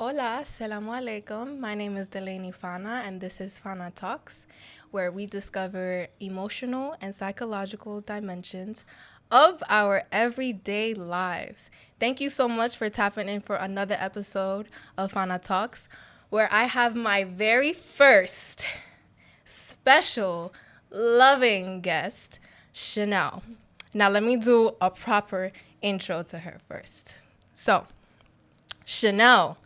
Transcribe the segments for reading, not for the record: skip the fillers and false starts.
Hola, Assalamu alaikum. My name is Delaney Fana, and this is Fana Talks, where we discover emotional and psychological dimensions of our everyday lives. Thank you so much for tapping in for another episode of Fana Talks, where I have my very first special, loving guest, Shanell. Now, let me do a proper intro to her first. So, Shanell.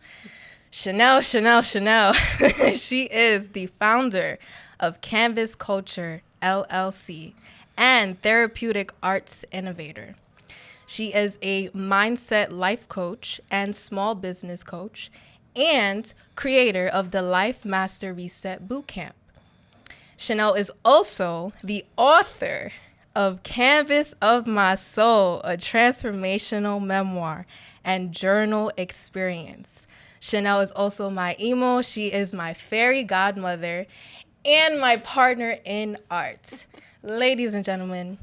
Shanell. She is the founder of Canvas Culture LLC and therapeutic arts innovator. She is a mindset life coach and small business coach and creator of the Life Master Reset Bootcamp. Shanell is also the author of Canvas of My Soul, a transformational memoir and journal experience. Shanell is also my emo. She is my fairy godmother and my partner in art. Ladies and gentlemen,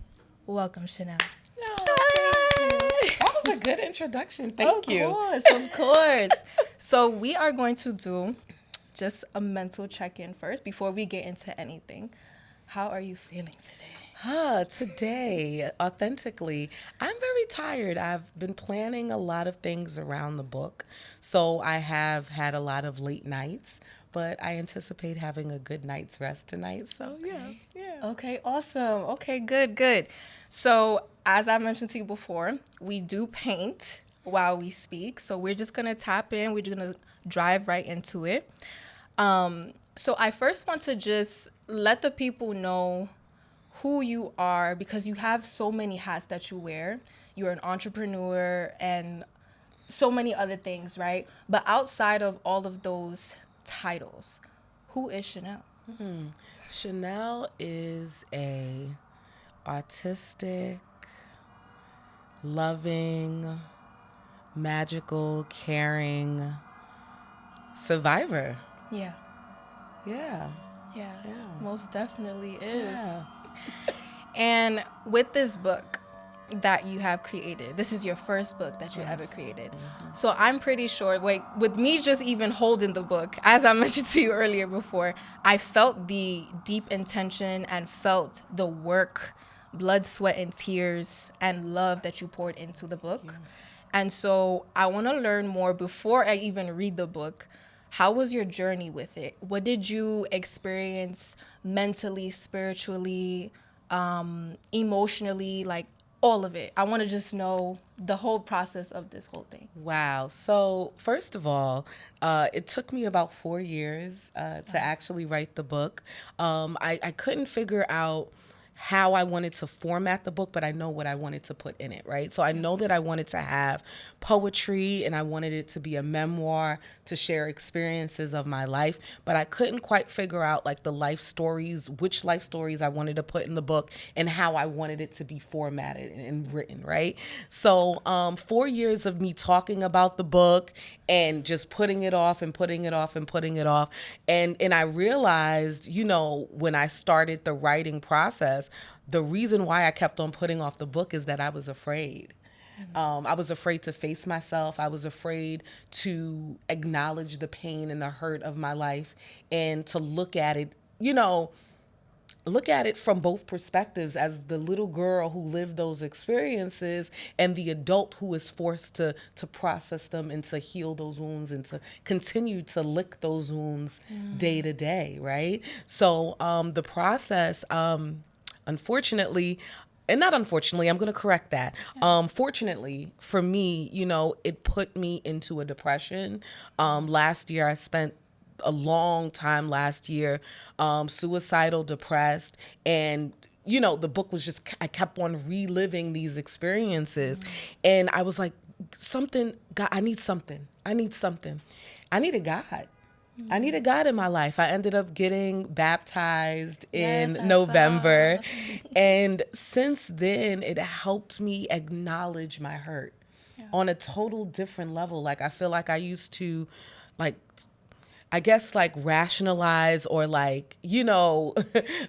welcome, Shanell. No, thank you. That was a good introduction. Thank you. Of course. So we are going to do just a mental check-in first before we get into anything. How are you feeling today? Today, authentically, I'm very tired. I've been planning a lot of things around the book. So I have had a lot of late nights, but I anticipate having a good night's rest tonight. So, yeah. Okay, awesome. Okay, good. So, as I mentioned to you before, we do paint while we speak. So, we're just going to tap in. We're just going to drive right into it. So, I first want to just let the people know who you are because you have so many hats that you wear. You're an entrepreneur and so many other things, right? But outside of all of those titles, who is Shanell? Shanell is a artistic, loving, magical, caring survivor. Yeah. Yeah. Yeah, Yeah. most definitely is. Yeah. And with this book that you have created, this is your first book that you ever Yes. created. So I'm pretty sure, like, with me just even holding the book, as I mentioned to you earlier before, I felt the deep intention and felt the work, blood, sweat, and tears and love that you poured into the book. And so I want to learn more before I even read the book. How was your journey with it? What did you experience mentally, spiritually, emotionally, like all of it? I want to just know the whole process of this whole thing. Wow. So, first of all, it took me about 4 years to actually write the book. I couldn't figure out how I wanted to format the book, but I know what I wanted to put in it, right? So I know that I wanted to have poetry and I wanted it to be a memoir to share experiences of my life, but I couldn't quite figure out like the life stories, which life stories I wanted to put in the book and how I wanted it to be formatted and written, right? So 4 years of me talking about the book and just putting it off and putting it off and putting it off. And I realized, when I started the writing process, the reason why I kept on putting off the book is that I was afraid. I was afraid to face myself. I was afraid to acknowledge the pain and the hurt of my life and to look at it from both perspectives as the little girl who lived those experiences and the adult who is forced to process them and to heal those wounds and to continue to lick those wounds day to day, right? So the process, unfortunately, and not unfortunately, I'm going to correct that. Fortunately for me, it put me into a depression. Last year, I spent a long time last year, suicidal, depressed, and the book was just, I kept on reliving these experiences, and I was like, God, I need something. I needed God. I needed God in my life. I ended up getting baptized Yes, in I November. saw. And since then, it helped me acknowledge my hurt on a total different level. Like, I feel like I used to, like, I guess like rationalize or like,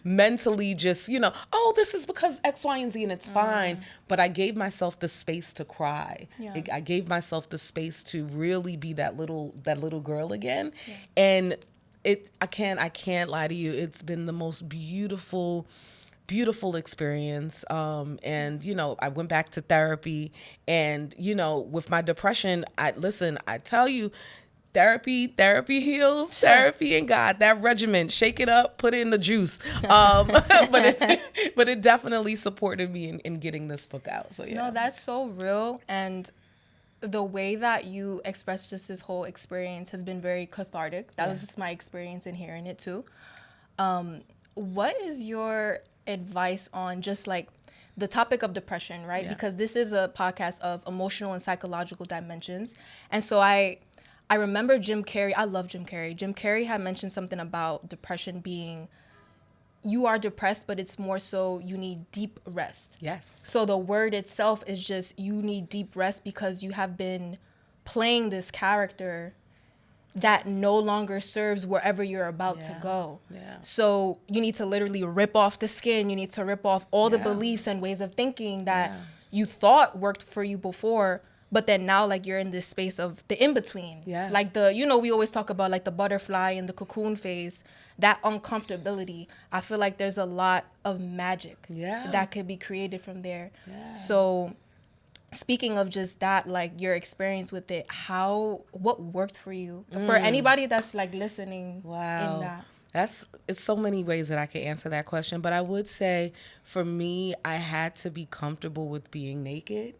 mentally just, oh, this is because X, Y, and Z and it's fine. But I gave myself the space to cry. Yeah. I gave myself the space to really be that little girl again. Yeah. And I can't lie to you. It's been the most beautiful experience. And I went back to therapy, and with my depression, I tell you, therapy heals. Therapy and God, that regimen, shake it up, put it in the juice. But it definitely supported me in getting this book out. So yeah. No, that's so real. And the way that you expressed just this whole experience has been very cathartic. That was just my experience in hearing it too. What is your advice on just like the topic of depression, right? Yeah. Because this is a podcast of emotional and psychological dimensions. And so I remember Jim Carrey. I love Jim Carrey. Jim Carrey had mentioned something about depression being, you are depressed, but it's more so you need deep rest. Yes. So the word itself is just, you need deep rest because you have been playing this character that no longer serves wherever you're about to go. Yeah. So you need to literally rip off the skin. You need to rip off all the beliefs and ways of thinking that you thought worked for you before, but then now like you're in this space of the in-between. Yeah. Like we always talk about like the butterfly and the cocoon phase, that uncomfortability. I feel like there's a lot of magic that could be created from there. Yeah. So speaking of just that, like your experience with it, what worked for you? For anybody that's like listening in that. It's so many ways that I could answer that question, but I would say for me, I had to be comfortable with being naked.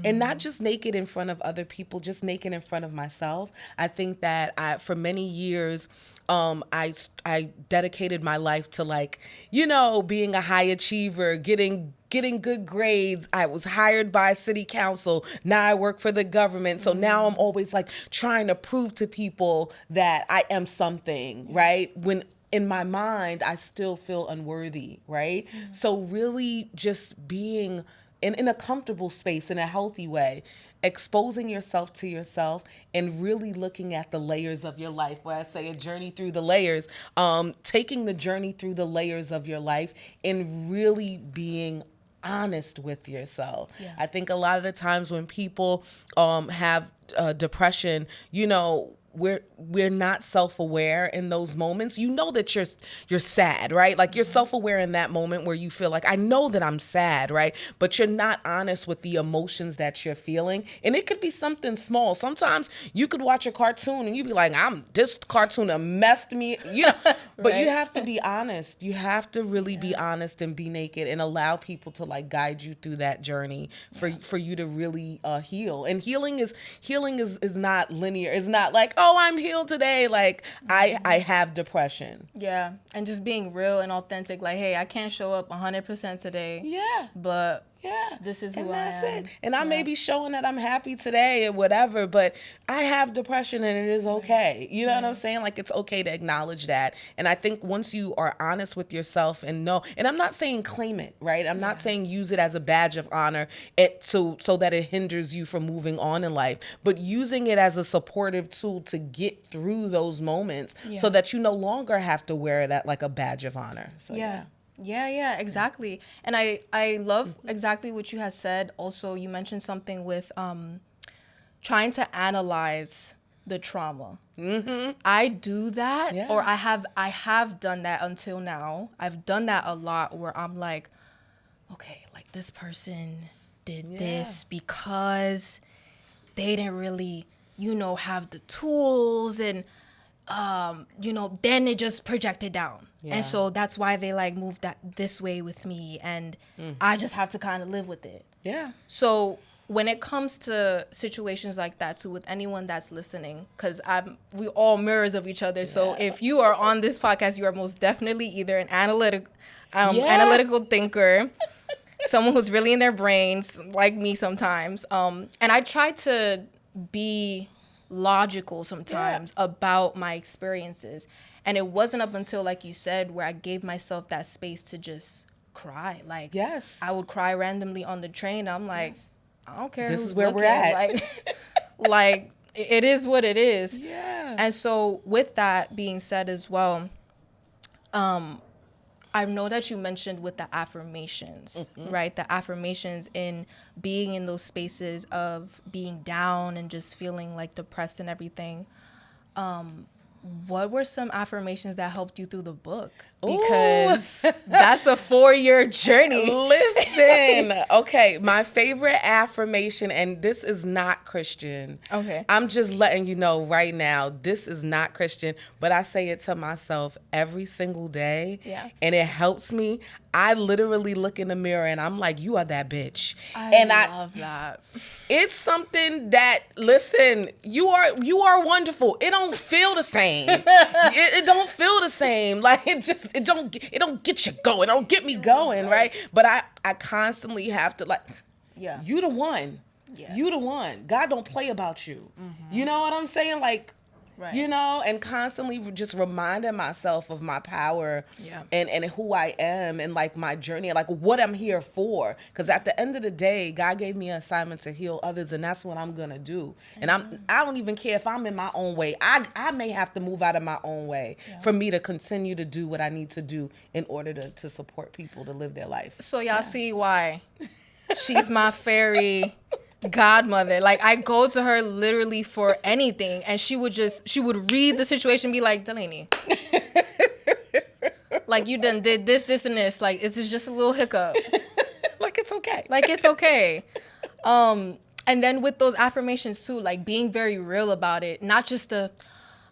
And not just naked in front of other people, just naked in front of myself. I think that for many years, I dedicated my life to like, being a high achiever, getting good grades. I was hired by city council. Now I work for the government. So now I'm always like trying to prove to people that I am something, right? When in my mind, I still feel unworthy, right? So really just being in a comfortable space, in a healthy way, exposing yourself to yourself and really looking at the layers of your life. Where I say a journey through the layers, taking the journey through the layers of your life and really being honest with yourself. Yeah. I think a lot of the times when people have depression, we're not self-aware in those moments. You know that you're sad, right? Like you're self-aware in that moment where you feel like, I know that I'm sad, right? But you're not honest with the emotions that you're feeling. And it could be something small. Sometimes you could watch a cartoon and you'd be like, this cartoon messed me, But right? You have to be honest. You have to really be honest and be naked and allow people to like guide you through that journey for you to really heal. And healing is not linear. It's not like, oh, I'm healed today. Like I have depression. Yeah. And just being real and authentic. Like, hey, I can't show up 100% today. Yeah. But this is who I am. That's it. And I may be showing that I'm happy today or whatever, but I have depression and it is okay. You know what I'm saying? Like it's okay to acknowledge that. And I think once you are honest with yourself and know, and I'm not saying claim it, right? I'm not saying use it as a badge of honor so that it hinders you from moving on in life, but using it as a supportive tool to get through those moments so that you no longer have to wear it at like a badge of honor. So Yeah, exactly. And I love exactly what you had said. Also, you mentioned something with trying to analyze the trauma. I do that, or I have done that until now. I've done that a lot where I'm like, okay, like this person did this because they didn't really, have the tools and then it just projected down. Yeah. And so that's why they like moved that this way with me. And I just have to kind of live with it. Yeah. So when it comes to situations like that too, with anyone that's listening, because we all mirrors of each other. Yeah. So if you are on this podcast, you are most definitely either an analytical thinker, someone who's really in their brains, like me sometimes. And I try to be logical sometimes about my experiences. And it wasn't up until, like you said, where I gave myself that space to just cry. Like, I would cry randomly on the train. I'm like, I don't care. This is where we're at. Like, it is what it is. Yeah. And so with that being said as well, I know that you mentioned with the affirmations, right? The affirmations in being in those spaces of being down and just feeling like depressed and everything. What were some affirmations that helped you through the book? Because that's a 4-year journey. Listen, okay, my favorite affirmation, and this is not Christian. Okay. I'm just letting you know right now, this is not Christian, but I say it to myself every single day. Yeah. And it helps me. I literally look in the mirror and I'm like, you are that bitch. I love that. It's something that, listen, you are wonderful. It don't feel the same. It don't feel the same. Like it don't get you going. It don't get me going, right? But I constantly have to, like, Yeah. you the one. Yeah. You the one. God don't play about you. You know what I'm saying? Like, Right. you know, and constantly just reminding myself of my power and who I am and like my journey and like what I'm here for. Because at the end of the day, God gave me an assignment to heal others, and that's what I'm gonna do. And I don't even care if I'm in my own way. I may have to move out of my own way for me to continue to do what I need to do in order to support people to live their life. So y'all see why she's my fairy godmother. Like, I go to her literally for anything, and she would read the situation and be like, Delaney, like, you done did this and this. Like, it's just a little hiccup. Like, it's okay. Like, it's okay. And then with those affirmations too, like being very real about it, not just the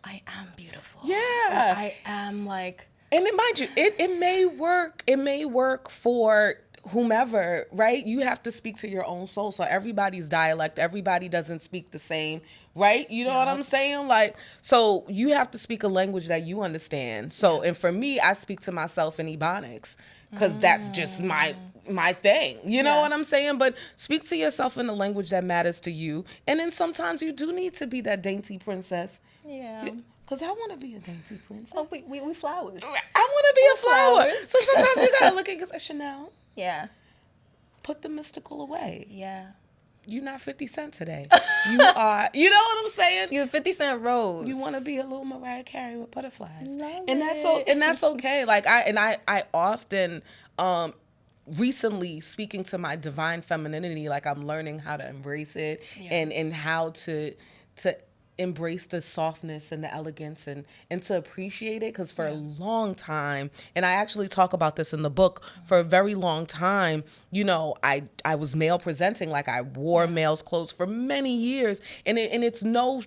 I am beautiful. Yeah. Or I am like. And mind you, it may work. It may work for whomever, right? You have to speak to your own soul. So everybody's dialect, everybody doesn't speak the same, right? You know what I'm saying? Like, so you have to speak a language that you understand. So, and for me, I speak to myself in Ebonics because that's just my thing. You know what I'm saying? But speak to yourself in the language that matters to you. And then sometimes you do need to be that dainty princess. Yeah. Because I want to be a dainty princess. Oh, we flowers. I want to be a flower. flowers. So sometimes you got to look at it, Shanell, Yeah. put the mystical away. Yeah. You're not 50 Cent today. You are, you know what I'm saying? You 50 Cent Rose. You want to be a little Mariah Carey with butterflies. Love and it. that's okay. Like I often recently speaking to my divine femininity, like I'm learning how to embrace it and how to embrace the softness and the elegance and to appreciate it. Because for a long time, and I actually talk about this in the book, for a very long time, you know, I was male presenting, like I wore male's clothes for many years, and it's no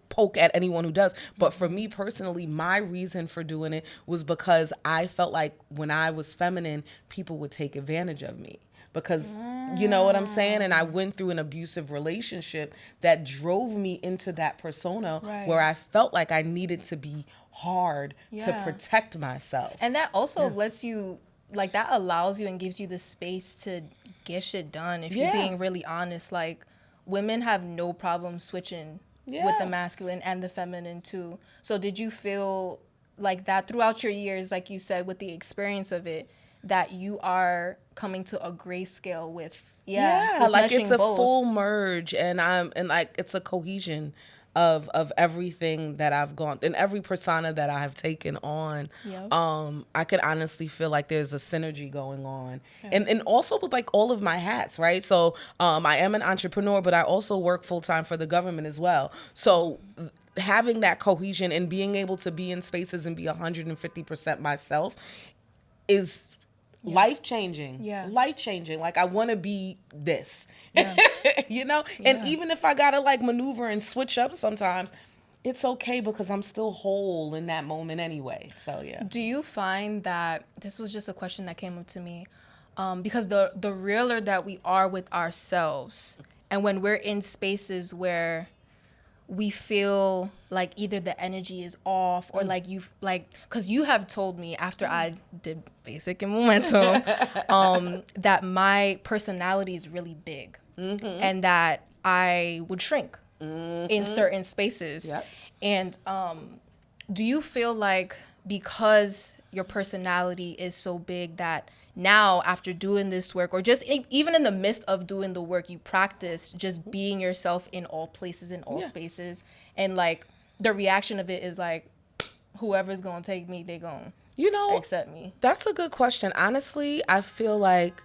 poke at anyone who does, but for me personally, my reason for doing it was because I felt like when I was feminine, people would take advantage of me. Because, you know what I'm saying? And I went through an abusive relationship that drove me into that persona where I felt like I needed to be hard to protect myself. And that also lets you, like, that allows you and gives you the space to get shit done. If you're being really honest, like, women have no problem switching with the masculine and the feminine too. So did you feel like that throughout your years, like you said, with the experience of it, that you are coming to a grayscale with with like it's a both. full merge, and like it's a cohesion of everything that I've gone and every persona that I have taken on. I could honestly feel like there's a synergy going on, and also with like all of my hats, right? So I am an entrepreneur, but I also work full time for the government as well. So having that cohesion and being able to be in spaces and be 150% myself is life-changing. Life-changing. Like, I want to be this. You know? And even if I got to, like, maneuver and switch up sometimes, it's okay because I'm still whole in that moment anyway. So, yeah. Do you find that, this was just a question that came up to me, because the realer that we are with ourselves, and when we're in spaces where we feel like either the energy is off or like you've like, because you have told me after I did basic and momentum that my personality is really big and that I would shrink in certain spaces. And do you feel like because your personality is so big that now after doing this work, or just even in the midst of doing the work, you practice just being yourself in all places, in all spaces. And like the reaction of it is like, whoever's gonna take me, they gonna accept me. That's a good question. Honestly, I feel like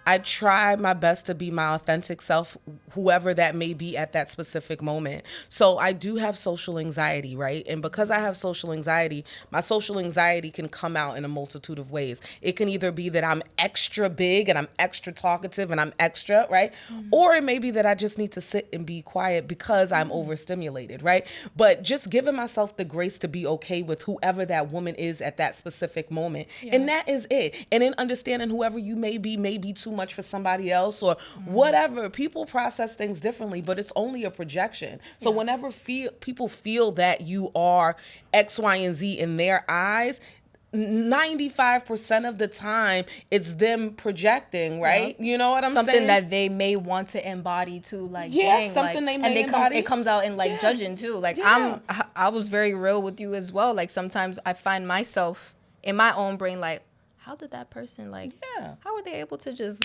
I try my best to be my authentic self, whoever that may be at that specific moment. So I do have social anxiety, right? And because I have social anxiety, my social anxiety can come out in a multitude of ways. It can either be that I'm extra big and I'm extra talkative and I'm extra, right? Or it may be that I just need to sit and be quiet because I'm overstimulated, right? But just giving myself the grace to be okay with whoever that woman is at that specific moment. And that is it. And then understanding whoever you may be too much for somebody else or whatever. People process things differently, but it's only a projection. So whenever people feel that you are X, Y, and Z in their eyes, 95% of the time it's them projecting, right? You know what I'm saying? Something that they may want to embody too, like something like, they may embody. It comes out in like judging too. Like I was very real with you as well. Like sometimes I find myself in my own brain like, how did that person how were they able to just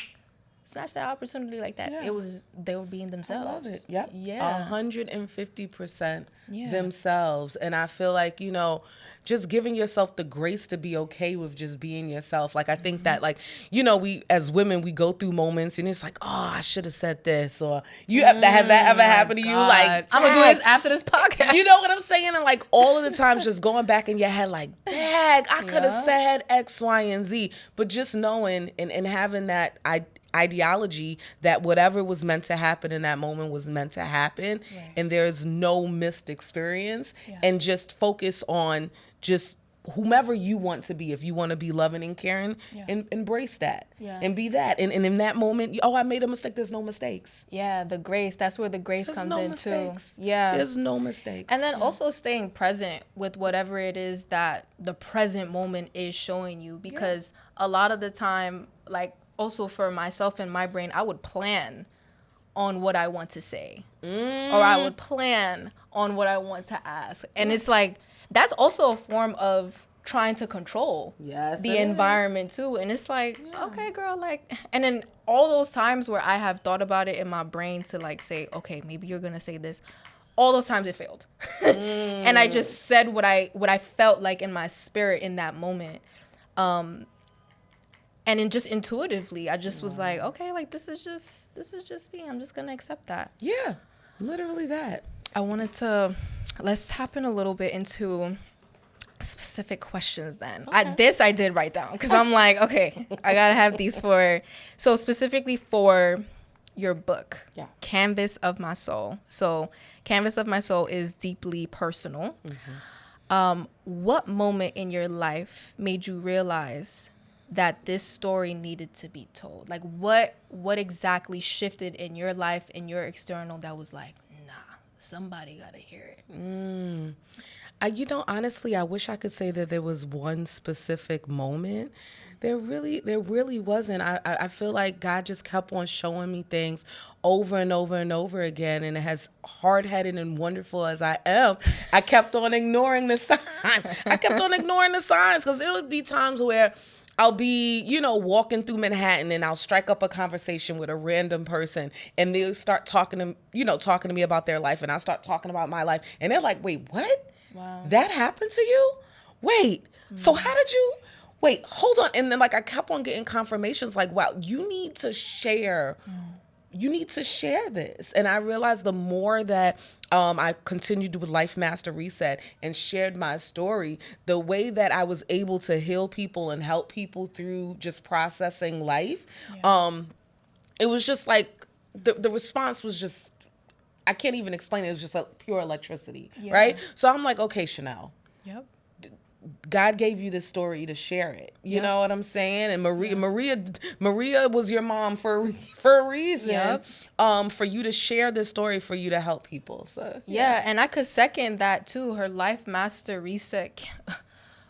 snatch that opportunity like that? They were being themselves. I love it. Yep. Yeah. 150% themselves. And I feel like, just giving yourself the grace to be okay with just being yourself. Like, I think that, like, we, as women, we go through moments and it's like, oh, I should have said this. Or has that ever happened to you? Like, I'm going to do this after this podcast. You know what I'm saying? And like all of the times just going back in your head like, dag, I could have said X, Y, and Z. But just knowing and having that ideology that whatever was meant to happen in that moment was meant to happen, and there's no missed experience, and just focus on just whomever you want to be. If you want to be loving and caring, embrace that and be that. And in that moment, I made a mistake. There's no mistakes. Yeah, the grace. That's where the grace comes in mistakes. too. Yeah, there's no mistakes. And then also staying present with whatever it is that the present moment is showing you, because a lot of the time, like also for myself and my brain, I would plan on what I want to say, or I would plan on what I want to ask, and it's like that's also a form of trying to control the environment too. And it's like, okay, girl, like, and then all those times where I have thought about it in my brain to like say, okay, maybe you're gonna say this. All those times it failed, and I just said what I felt like in my spirit in that moment. And then just intuitively, I just was like, okay, like this is just me. I'm just gonna accept that. Yeah, literally that. I wanted to let's tap in a little bit into specific questions then. Okay. I did write down because I'm like, okay, I gotta have these so specifically for your book, Canvas of My Soul. So Canvas of My Soul is deeply personal. What moment in your life made you realize that this story needed to be told? Like what exactly shifted in your life, in your external, that was like, nah, somebody gotta hear it? Honestly, I wish I could say that there was one specific moment. There really wasn't. I feel like God just kept on showing me things over and over and over again. And as hard-headed and wonderful as I am, I kept on ignoring the signs. Because there would be times where I'll be, walking through Manhattan and I'll strike up a conversation with a random person and they'll start talking to me about their life, and I'll start talking about my life. And they're like, wait, what? Wow. That happened to you? Wait, so how did you, wait, hold on. And then like I kept on getting confirmations like, wow, you need to share. You need to share this. And I realized the more that I continued with Life Master Reset and shared my story, the way that I was able to heal people and help people through just processing life, it was just like the response was just, I can't even explain it. It was just like pure electricity, right? So I'm like, okay, Shanell. Yep. God gave you this story to share it. You know what I'm saying? And Maria was your mom for a reason. For you to share this story, for you to help people. So and I could second that too. Her Life Master Reset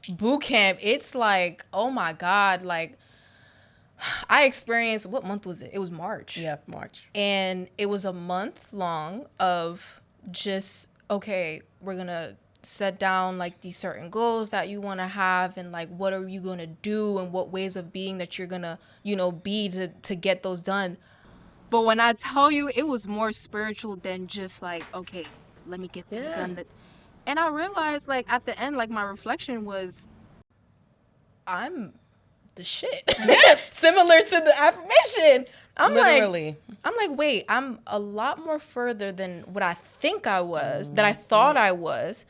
boot camp. It's like, oh my God, like I experienced, what month was it? It was March. Yeah, March. And it was a month long of just, okay, we're gonna set down like these certain goals that you want to have, and like what are you going to do and what ways of being that you're going to, be to get those done. But when I tell you, it was more spiritual than just like, okay, let me get this done. And I realized, like, at the end, like, my reflection was, I'm the shit. Yes. Similar to the affirmation. Literally. I'm like, wait, I'm a lot more further than what I think I was, that I thought I was.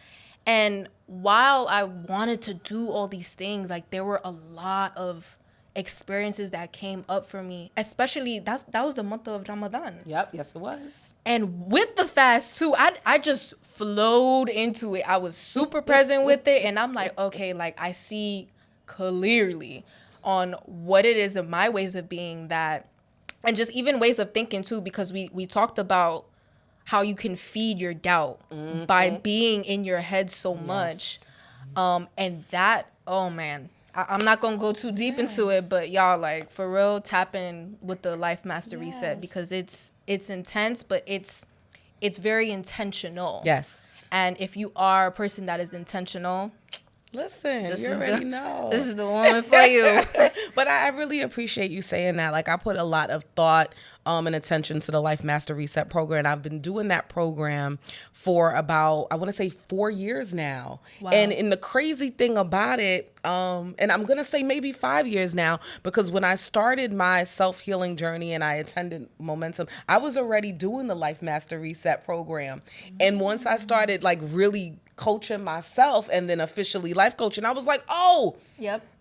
And while I wanted to do all these things, like, there were a lot of experiences that came up for me, especially that was the month of Ramadan. Yep, yes it was. And with the fast too, I just flowed into it. I was super present with it, and I'm like, okay, like I see clearly on what it is of my ways of being, that, and just even ways of thinking too, because we talked about how you can feed your doubt by being in your head so much. And that, oh man, I'm not gonna go too deep into it, but y'all, like, for real, tap in with the Life Master Reset, because it's intense, but it's very intentional. Yes. And if you are a person that is intentional, listen, you already know. This is the woman for you. But I really appreciate you saying that. Like, I put a lot of thought and attention to the Life Master Reset program. And I've been doing that program for about, I want to say 4 years now. Wow. And the crazy thing about it, and I'm going to say maybe 5 years now, because when I started my self-healing journey and I attended Momentum, I was already doing the Life Master Reset program. And once I started like really coaching myself and then officially life coaching, I was like, oh,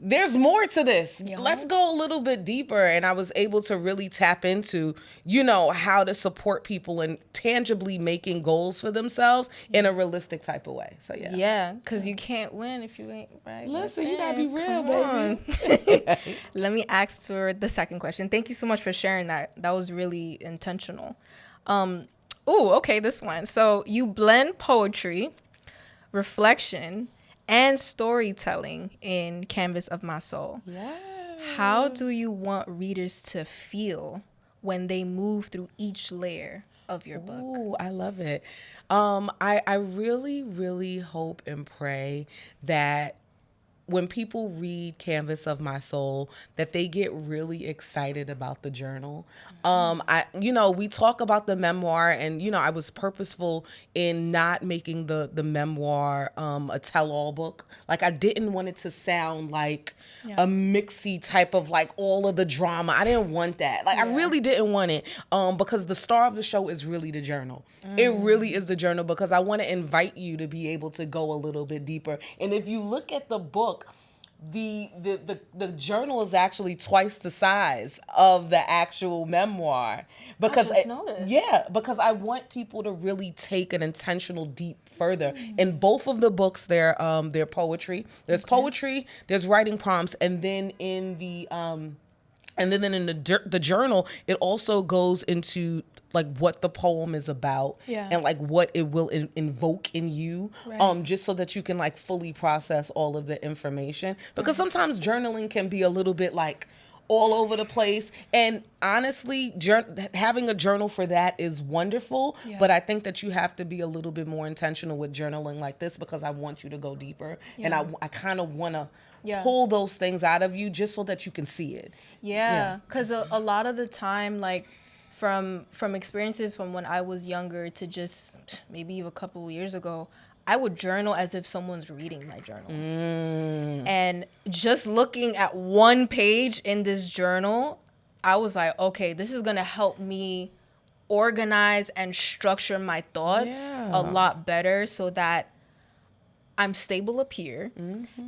there's more to this. Let's go a little bit deeper. And I was able to really tap into, how to support people and tangibly making goals for themselves in a realistic type of way. So yeah, because you can't win if you ain't right. Listen, you gotta be real, baby. Let me ask for the second question. Thank you so much for sharing that. That was really intentional. Okay, this one. So you blend poetry, reflection, and storytelling in Canvas of My Soul. Yes. How do you want readers to feel when they move through each layer of your book? Ooh, I love it. I really, really hope and pray that when people read Canvas of My Soul, that they get really excited about the journal. We talk about the memoir, and, I was purposeful in not making the memoir a tell-all book. Like, I didn't want it to sound like a mixy type of, like, all of the drama. I didn't want that. Like, I really didn't want it, because the star of the show is really the journal. It really is the journal, because I want to invite you to be able to go a little bit deeper. And if you look at the book, the journal is actually twice the size of the actual memoir, because because I want people to really take an intentional deep further. In both of the books, they're poetry. There's poetry, there's writing prompts, and then in the the journal, it also goes into like what the poem is about and like what it will invoke in you, just so that you can like fully process all of the information, because sometimes journaling can be a little bit like all over the place, and honestly having a journal for that is wonderful, but I think that you have to be a little bit more intentional with journaling like this, because I want you to go deeper, and I kind of want to pull those things out of you just so that you can see it. Because a lot of the time, like from experiences from when I was younger to just maybe a couple of years ago, I would journal as if someone's reading my journal. And just looking at one page in this journal, I was like, okay, this is going to help me organize and structure my thoughts a lot better, so that I'm stable up here.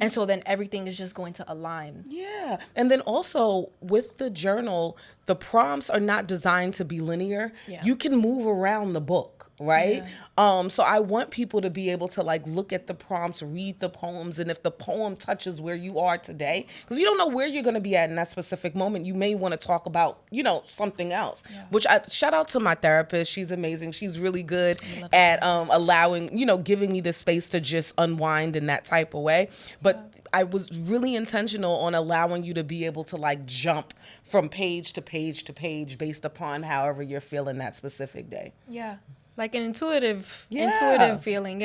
And so then everything is just going to align. Yeah. And then also with the journal, the prompts are not designed to be linear. You can move around the book. Right? So I want people to be able to like look at the prompts, read the poems, and if the poem touches where you are today, because you don't know where you're going to be at in that specific moment, you may want to talk about, something else, which I shout out to my therapist. She's amazing. She's really good at allowing, giving me the space to just unwind in that type of way. But I was really intentional on allowing you to be able to like jump from page to page to page based upon however you're feeling that specific day. Like an intuitive feeling.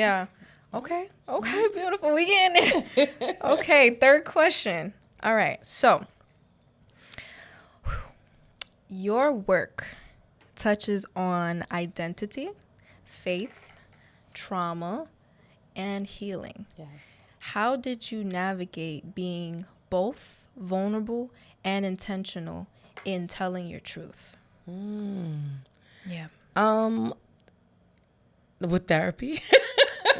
Okay. Okay, beautiful. We getting it. Okay, third question. All right. So, your work touches on identity, faith, trauma, and healing. Yes. How did you navigate being both vulnerable and intentional in telling your truth? Yeah. With therapy.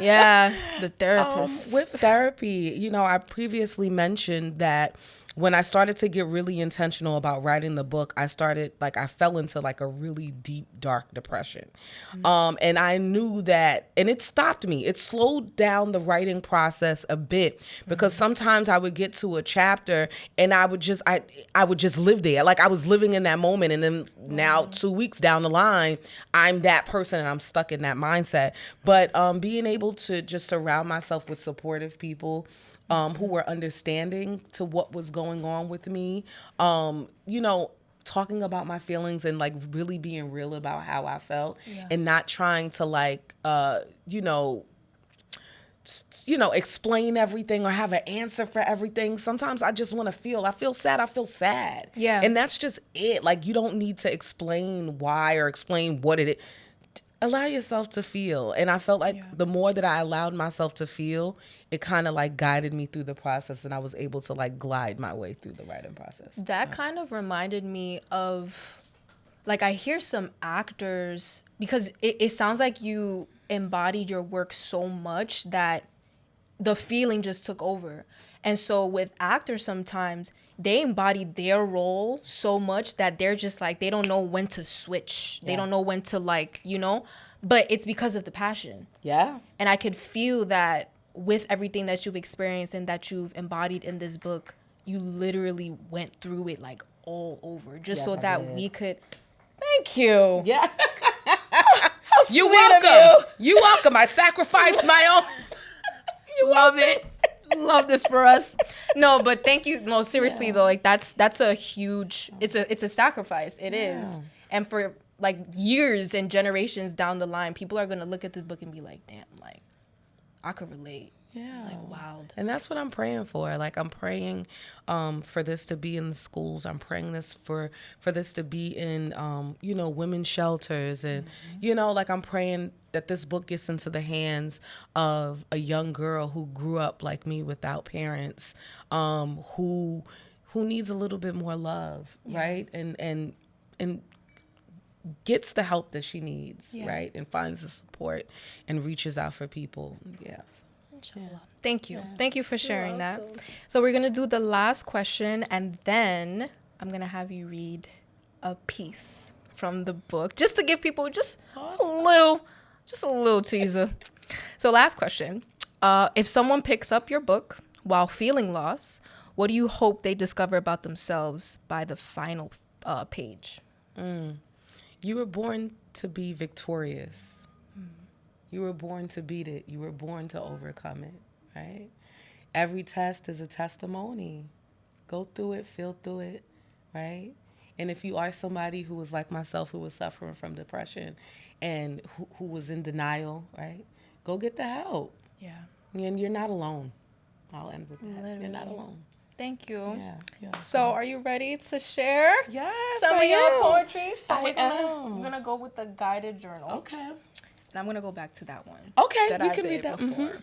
Yeah, the therapist. With therapy, I previously mentioned that when I started to get really intentional about writing the book, I fell into like a really deep, dark depression. And I knew that, and it stopped me. It slowed down the writing process a bit because sometimes I would get to a chapter and I would just live there. Like I was living in that moment. And then now 2 weeks down the line, I'm that person and I'm stuck in that mindset. But being able to just surround myself with supportive people who were understanding to what was going on with me, talking about my feelings and like really being real about how I felt and not trying to explain everything or have an answer for everything. Sometimes I just want to feel. I feel sad. Yeah. And that's just it. Like you don't need to explain why or explain what it is. Allow yourself to feel. And I felt like the more that I allowed myself to feel, it kind of like guided me through the process and I was able to like glide my way through the writing process. That kind of reminded me of, like, I hear some actors, because it sounds like you embodied your work so much that the feeling just took over. And so with actors, sometimes they embody their role so much that they're just like, they don't know when to switch. They don't know when to but it's because of the passion. Yeah. And I could feel that with everything that you've experienced and that you've embodied in this book, you literally went through it like all over just so that we could. Thank you. Yeah. You're welcome. You're welcome. I sacrificed my own. You love it. Love this for us. No, but thank you. No, seriously though, like that's a huge. It's a sacrifice. It is, and for like years and generations down the line, people are gonna look at this book and be like, "Damn, like I could relate." Yeah. Like wild. And that's what I'm praying for. Like I'm praying for this to be in the schools. I'm praying this for this to be in women's shelters and like I'm praying that this book gets into the hands of a young girl who grew up like me without parents, who needs a little bit more love, right? And gets the help that she needs, right? And finds the support and reaches out for people. Yeah. Thank you. Thank you for sharing that. So we're going to do the last question and then I'm going to have you read a piece from the book just to give people just a little teaser. So last question. If someone picks up your book while feeling lost, what do you hope they discover about themselves by the final page? You were born to be victorious. You were born to beat it. You were born to overcome it, right? Every test is a testimony. Go through it, feel through it, right? And if you are somebody who was like myself, who was suffering from depression and who was in denial, right? Go get the help. Yeah. And you're not alone. I'll end with that. Literally. You're not alone. Thank you. Yeah. So are you ready to share some I of your am. poetry? So I am. we're gonna go with the guided journal. Okay. And I'm going to go back to that one. Okay, that we I can did read that. before. Mm-hmm.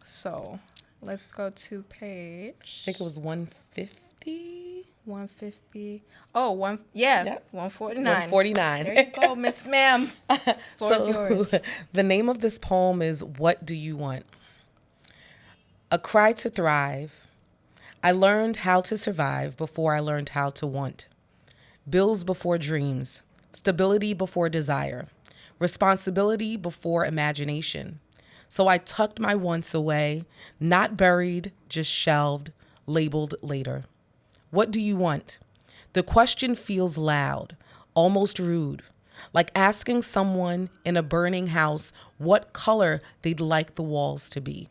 So let's go to page. I think it was 150. 150. Oh, 149. 149. There you go, Miss Ma'am. Floor is yours. The name of this poem is What Do You Want? A cry to thrive. I learned how to survive before I learned how to want. Bills before dreams. Stability before desire. Responsibility before imagination. So I tucked my wants away, not buried, just shelved, labeled later. What do you want? The question feels loud, almost rude, like asking someone in a burning house what color they'd like the walls to be.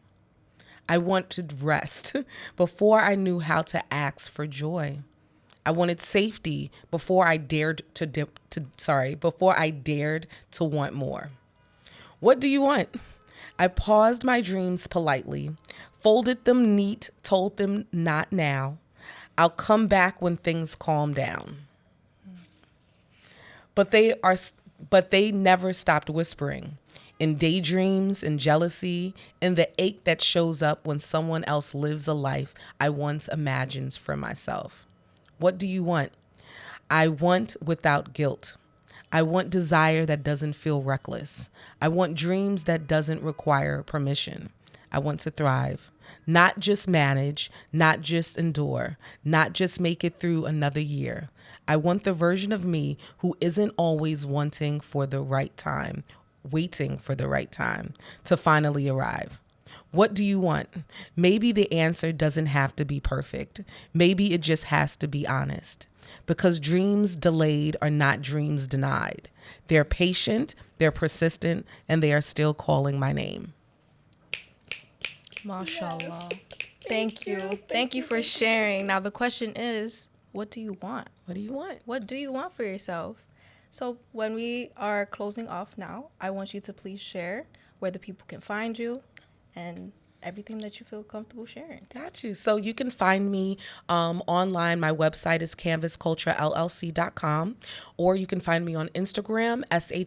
I wanted rest before I knew how to ask for joy. I wanted safety before I dared to want more. What do you want? I paused my dreams politely, folded them neat, told them not now. I'll come back when things calm down. But they never stopped whispering. In daydreams, in jealousy, in the ache that shows up when someone else lives a life I once imagined for myself. What do you want? I want without guilt. I want desire that doesn't feel reckless. I want dreams that doesn't require permission. I want to thrive, not just manage, not just endure, not just make it through another year. I want the version of me who isn't always waiting for the right time to finally arrive. What do you want? Maybe the answer doesn't have to be perfect. Maybe it just has to be honest. Because dreams delayed are not dreams denied. They're patient, they're persistent, and they are still calling my name. Mashallah. Thank you. Thank you for sharing. Now, the question is, what do you want? What do you want? What do you want for yourself? So, when we are closing off now, I want you to please share where the people can find you and everything that you feel comfortable sharing. Got you. So you can find me online. My website is canvasculturellc.com, or you can find me on Instagram, SHAY_MARIE_G.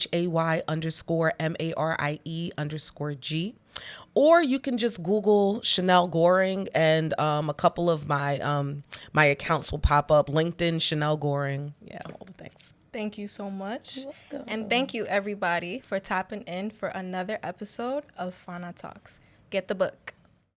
Or you can just Google Shanell Goring, and a couple of my accounts will pop up. LinkedIn, Shanell Goring. Yeah, all the things. Thank you so much. You're welcome. And thank you, everybody, for tapping in for another episode of Fana Talks. Get the book.